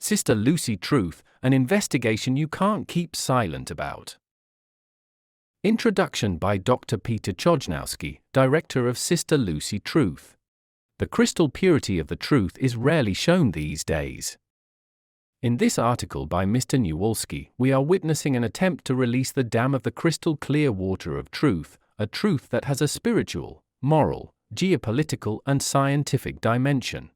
Sister Lucy Truth, an investigation you can't keep silent about. Introduction by Dr. Peter Chojnowski, Director of Sister Lucy Truth. The crystal purity of the truth is rarely shown these days. In this article by Mr. Niewolski, we are witnessing an attempt to release the dam of the crystal clear water of truth, a truth that has a spiritual, moral, geopolitical and scientific dimension.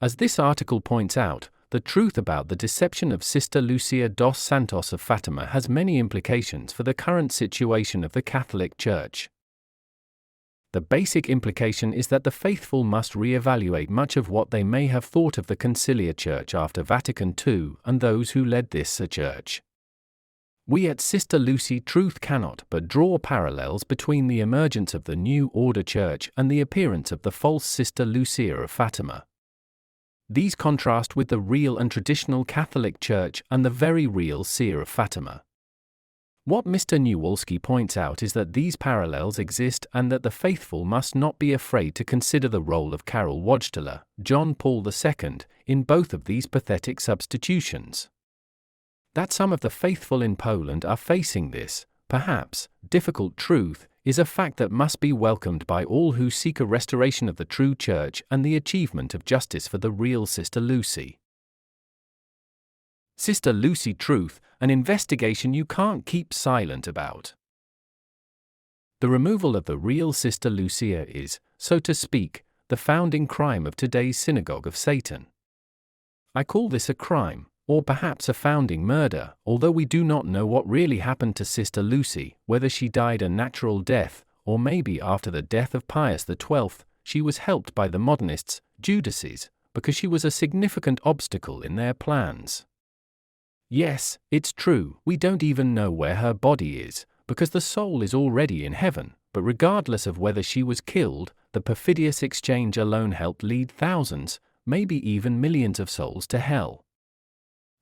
As this article points out, the truth about the deception of Sister Lucia dos Santos of Fatima has many implications for the current situation of the Catholic Church. The basic implication is that the faithful must re-evaluate much of what they may have thought of the Conciliar Church after Vatican II and those who led this church. We at Sister Lucy Truth cannot but draw parallels between the emergence of the New Order Church and the appearance of the false Sister Lucia of Fatima. These contrast with the real and traditional Catholic Church and the very real Seer of Fatima. What Mr. Niewolski points out is that these parallels exist and that the faithful must not be afraid to consider the role of Karol Wojtyla, John Paul II, in both of these pathetic substitutions. That some of the faithful in Poland are facing this, perhaps, difficult truth, is a fact that must be welcomed by all who seek a restoration of the true Church and the achievement of justice for the real Sister Lucy. Sister Lucy Truth, an investigation you can't keep silent about. The removal of the real Sister Lucia is, so to speak, the founding crime of today's synagogue of Satan. I call this a crime, or perhaps a founding murder, although we do not know what really happened to Sister Lucy, whether she died a natural death, or maybe after the death of Pius XII, she was helped by the modernists, Judases, because she was a significant obstacle in their plans. Yes, it's true, we don't even know where her body is, because the soul is already in heaven, but regardless of whether she was killed, the perfidious exchange alone helped lead thousands, maybe even millions of souls to hell.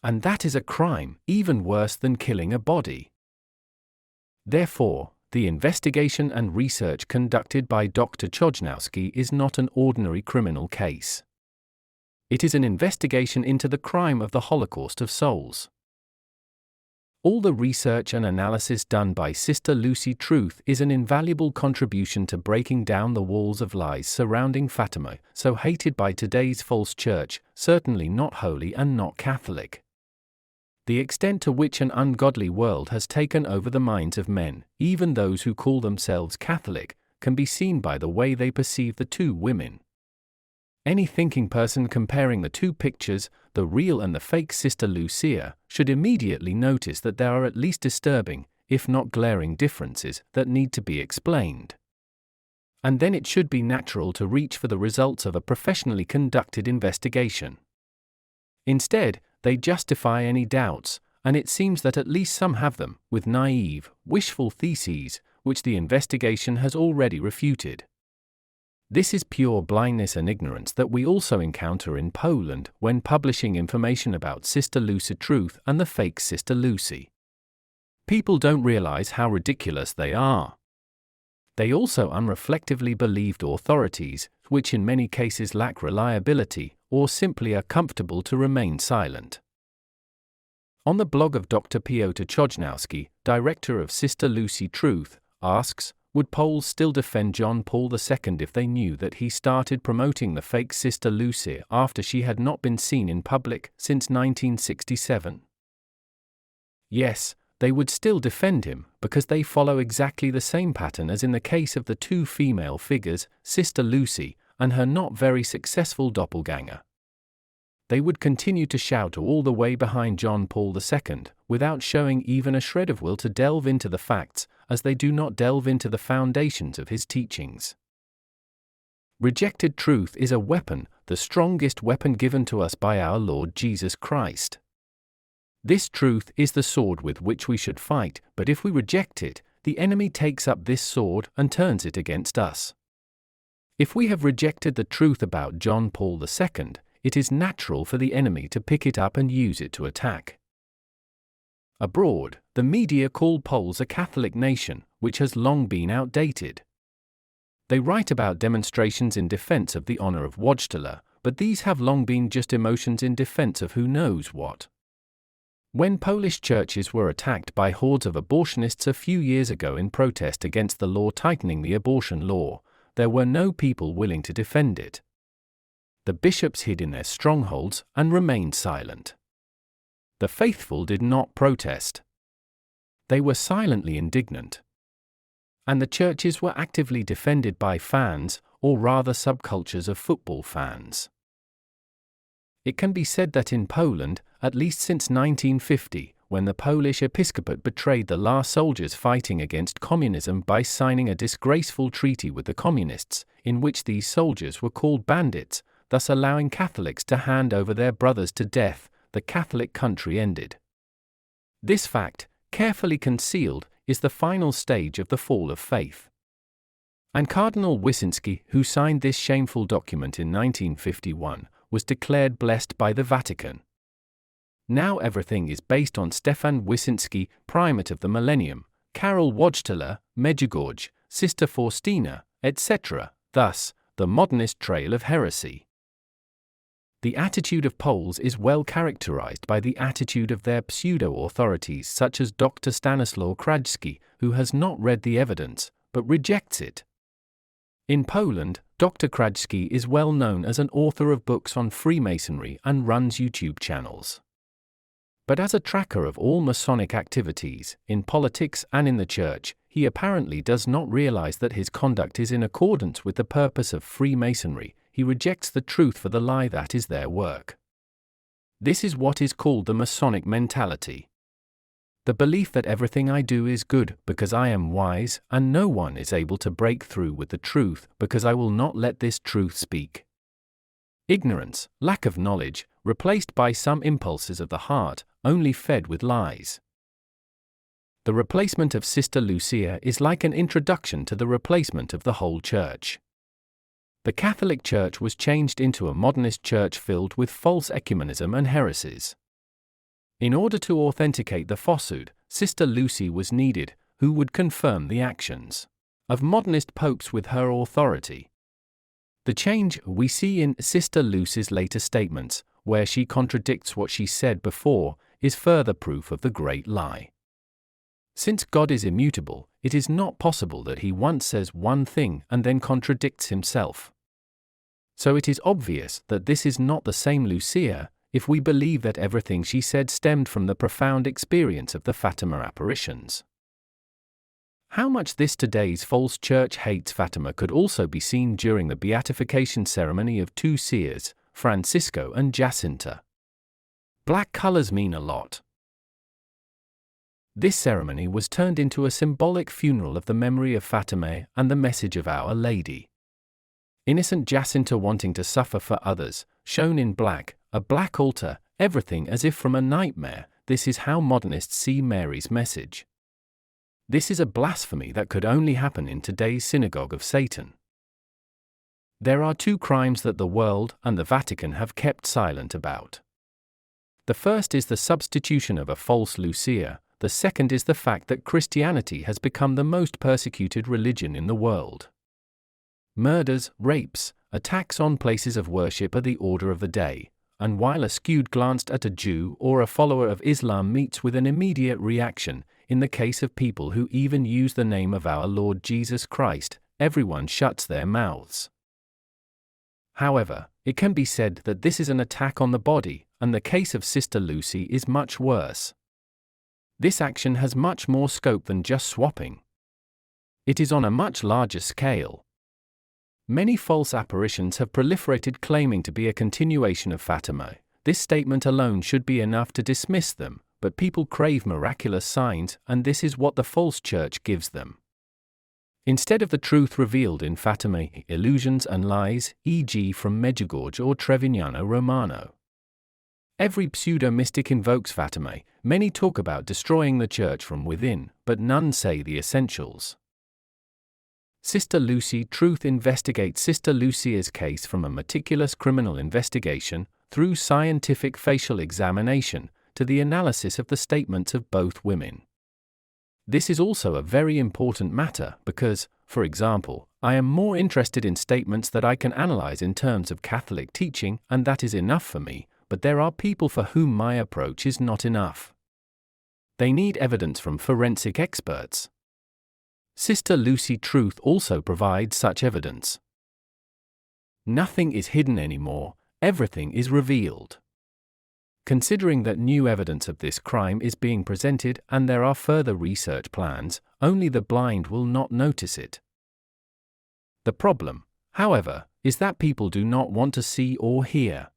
And that is a crime, even worse than killing a body. Therefore, the investigation and research conducted by Dr. Chojnowski is not an ordinary criminal case. It is an investigation into the crime of the Holocaust of souls. All the research and analysis done by Sister Lucy Truth is an invaluable contribution to breaking down the walls of lies surrounding Fatima, so hated by today's false church, certainly not holy and not Catholic. The extent to which an ungodly world has taken over the minds of men, even those who call themselves Catholic, can be seen by the way they perceive the two women. Any thinking person comparing the two pictures, the real and the fake Sister Lucia, should immediately notice that there are at least disturbing, if not glaring differences that need to be explained. And then it should be natural to reach for the results of a professionally conducted investigation. Instead, they justify any doubts, and it seems that at least some have them, with naive, wishful theses, which the investigation has already refuted. This is pure blindness and ignorance that we also encounter in Poland when publishing information about Sister Lucy Truth and the fake Sister Lucy. People don't realize how ridiculous they are. They also unreflectively believed authorities, which in many cases lack reliability, or simply are comfortable to remain silent. On the blog of Dr. Piotr Chojnowski, director of Sister Lucy Truth, asks, would Poles still defend John Paul II if they knew that he started promoting the fake Sister Lucy after she had not been seen in public since 1967? Yes, they would still defend him, because they follow exactly the same pattern as in the case of the two female figures, Sister Lucy and her not very successful doppelganger. They would continue to shout all the way behind John Paul II, without showing even a shred of will to delve into the facts, as they do not delve into the foundations of his teachings. Rejected truth is a weapon, the strongest weapon given to us by our Lord Jesus Christ. This truth is the sword with which we should fight, but if we reject it, the enemy takes up this sword and turns it against us. If we have rejected the truth about John Paul II, it is natural for the enemy to pick it up and use it to attack. Abroad, the media call Poles a Catholic nation, which has long been outdated. They write about demonstrations in defense of the honor of Wojtyla, but these have long been just emotions in defense of who knows what. When Polish churches were attacked by hordes of abortionists a few years ago in protest against the law tightening the abortion law, there were no people willing to defend it. The bishops hid in their strongholds and remained silent. The faithful did not protest. They were silently indignant. And the churches were actively defended by fans, or rather subcultures of football fans. It can be said that in Poland, at least since 1950, when the Polish episcopate betrayed the last soldiers fighting against communism by signing a disgraceful treaty with the communists, in which these soldiers were called bandits, thus allowing Catholics to hand over their brothers to death, the Catholic country ended. This fact, carefully concealed, is the final stage of the fall of faith. And Cardinal Wojtyla, who signed this shameful document in 1951, was declared blessed by the Vatican. Now everything is based on Stefan Wyszyński, Primate of the Millennium, Karol Wojtyla, Medjugorje, Sister Faustina, etc., thus, the modernist trail of heresy. The attitude of Poles is well characterized by the attitude of their pseudo-authorities such as Dr. Stanislaw Krajewski, who has not read the evidence, but rejects it. In Poland, Dr. Krajewski is well known as an author of books on Freemasonry and runs YouTube channels. But as a tracker of all Masonic activities, in politics and in the Church, he apparently does not realize that his conduct is in accordance with the purpose of Freemasonry. He rejects the truth for the lie that is their work. This is what is called the Masonic mentality. The belief that everything I do is good because I am wise, and no one is able to break through with the truth because I will not let this truth speak. Ignorance, lack of knowledge, replaced by some impulses of the heart, only fed with lies. The replacement of Sister Lucia is like an introduction to the replacement of the whole Church. The Catholic Church was changed into a modernist church filled with false ecumenism and heresies. In order to authenticate the falsehood, Sister Lucy was needed, who would confirm the actions of modernist popes with her authority. The change we see in Sister Lucy's later statements, where she contradicts what she said before, is further proof of the great lie. Since God is immutable, it is not possible that he once says one thing and then contradicts himself. So it is obvious that this is not the same Lucia, if we believe that everything she said stemmed from the profound experience of the Fatima apparitions. How much this today's false church hates Fatima could also be seen during the beatification ceremony of two seers, Francisco and Jacinta. Black colors mean a lot. This ceremony was turned into a symbolic funeral of the memory of Fatima and the message of Our Lady. Innocent Jacinta wanting to suffer for others, shown in black, a black altar, everything as if from a nightmare. This is how modernists see Mary's message. This is a blasphemy that could only happen in today's synagogue of Satan. There are two crimes that the world and the Vatican have kept silent about. The first is the substitution of a false Lucia, the second is the fact that Christianity has become the most persecuted religion in the world. Murders, rapes, attacks on places of worship are the order of the day, and while a skewed glance at a Jew or a follower of Islam meets with an immediate reaction, in the case of people who even use the name of our Lord Jesus Christ, everyone shuts their mouths. However, it can be said that this is an attack on the body, and the case of Sister Lucy is much worse. This action has much more scope than just swapping. It is on a much larger scale. Many false apparitions have proliferated claiming to be a continuation of Fatima. This statement alone should be enough to dismiss them, but people crave miraculous signs, and this is what the false church gives them. Instead of the truth revealed in Fatima, illusions and lies, e.g. from Medjugorje or Trevignano Romano. Every pseudo-mystic invokes Fatima. Many talk about destroying the church from within, but none say the essentials. Sister Lucy Truth investigates Sister Lucia's case from a meticulous criminal investigation, through scientific facial examination, to the analysis of the statements of both women. This is also a very important matter because, for example, I am more interested in statements that I can analyze in terms of Catholic teaching, and that is enough for me, but there are people for whom my approach is not enough. They need evidence from forensic experts. Sister Lucy Truth also provides such evidence. Nothing is hidden anymore, everything is revealed. Considering that new evidence of this crime is being presented and there are further research plans, only the blind will not notice it. The problem, however, is that people do not want to see or hear.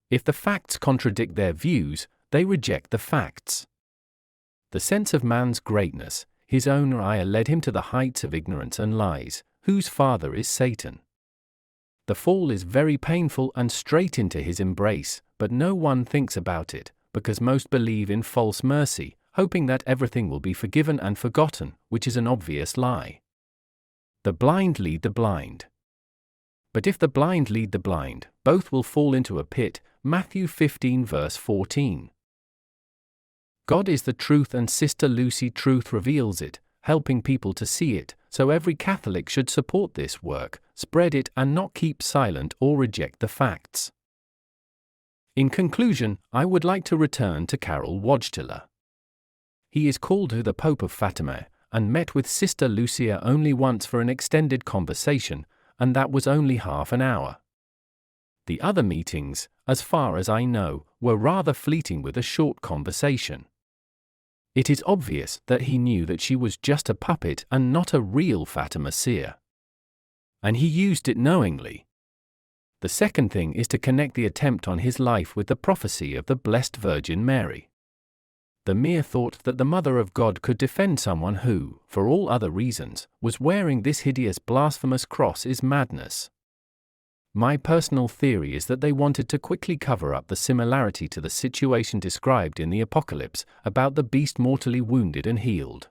If the facts contradict their views, they reject the facts. The sense of man's greatness, his own ire, led him to the heights of ignorance and lies, whose father is Satan. The fall is very painful and straight into his embrace, but no one thinks about it, because most believe in false mercy, hoping that everything will be forgiven and forgotten, which is an obvious lie. The blind lead the blind. But if the blind lead the blind, both will fall into a pit. Matthew 15 verse 14. God is the truth and Sister Lucy Truth reveals it, helping people to see it, so every Catholic should support this work, spread it and not keep silent or reject the facts. In conclusion, I would like to return to Karol Wojtyla. He is called to the Pope of Fatima, and met with Sister Lucia only once for an extended conversation, and that was only half an hour. The other meetings, as far as I know, were rather fleeting with a short conversation. It is obvious that he knew that she was just a puppet and not a real Fatima seer. And he used it knowingly. The second thing is to connect the attempt on his life with the prophecy of the Blessed Virgin Mary. The mere thought that the Mother of God could defend someone who, for all other reasons, was wearing this hideous blasphemous cross is madness. My personal theory is that they wanted to quickly cover up the similarity to the situation described in the Apocalypse about the beast mortally wounded and healed.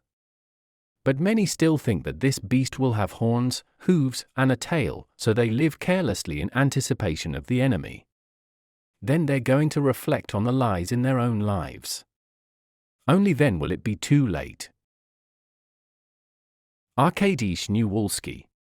But many still think that this beast will have horns, hooves, and a tail, so they live carelessly in anticipation of the enemy. Then they're going to reflect on the lies in their own lives. Only then will it be too late. Pan Niewolski.